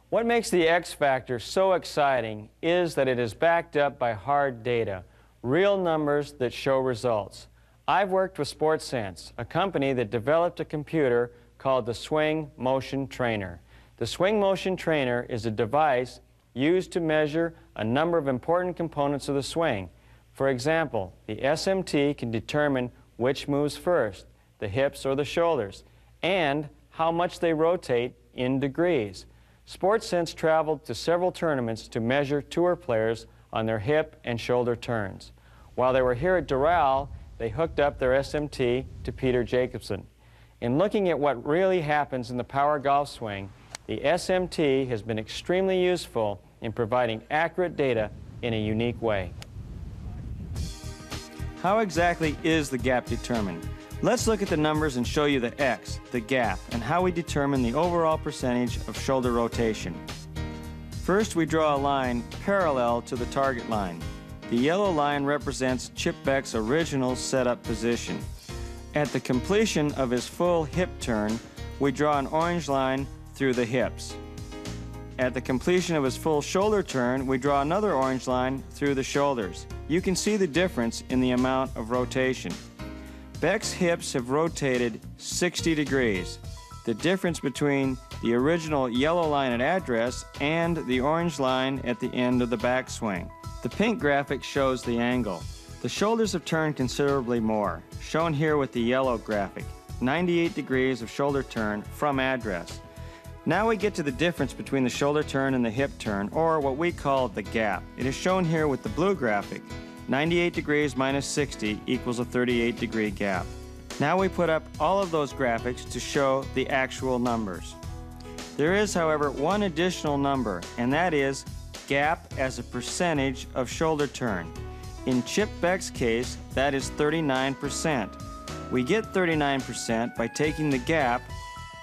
What makes the X factor so exciting is that it is backed up by hard data, real numbers that show results. I've worked with SportsSense, a company that developed a computer called the Swing Motion Trainer. The Swing Motion Trainer is a device used to measure a number of important components of the swing. For example, the SMT can determine which moves first, the hips or the shoulders, and how much they rotate in degrees. SportsSense traveled to several tournaments to measure tour players on their hip and shoulder turns. While they were here at Doral, they hooked up their SMT to Peter Jacobson. In looking at what really happens in the power golf swing, the SMT has been extremely useful in providing accurate data in a unique way. How exactly is the gap determined? Let's look at the numbers and show you the X, the gap, and how we determine the overall percentage of shoulder rotation. First, we draw a line parallel to the target line. The yellow line represents Chip Beck's original setup position. At the completion of his full hip turn, we draw an orange line through the hips. At the completion of his full shoulder turn, we draw another orange line through the shoulders. You can see the difference in the amount of rotation. Beck's hips have rotated 60 degrees. The difference between the original yellow line at address and the orange line at the end of the backswing. The pink graphic shows the angle. The shoulders have turned considerably more, shown here with the yellow graphic, 98 degrees of shoulder turn from address. Now we get to the difference between the shoulder turn and the hip turn, or what we call the gap. It is shown here with the blue graphic. 98 degrees minus 60 equals a 38-degree gap. Now we put up all of those graphics to show the actual numbers. There is, however, one additional number, and that is gap as a percentage of shoulder turn. In Chip Beck's case, that is 39%. We get 39% by taking the gap,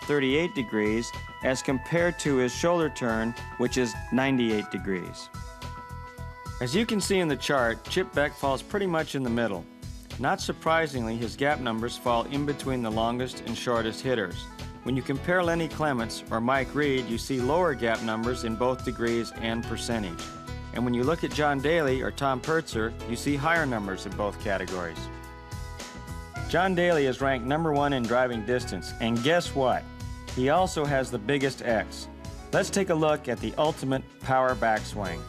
38 degrees, as compared to his shoulder turn, which is 98 degrees. As you can see in the chart, Chip Beck falls pretty much in the middle. Not surprisingly, his gap numbers fall in between the longest and shortest hitters. When you compare Lenny Clements or Mike Reed, you see lower gap numbers in both degrees and percentage. And when you look at John Daly or Tom Pertzer, you see higher numbers in both categories. John Daly is ranked #1 in driving distance, and guess what? He also has the biggest X. Let's take a look at the ultimate power backswing.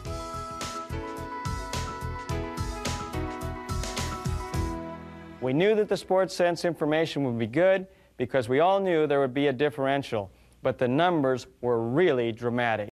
We knew that the SportsSense information would be good because we all knew there would be a differential, but the numbers were really dramatic.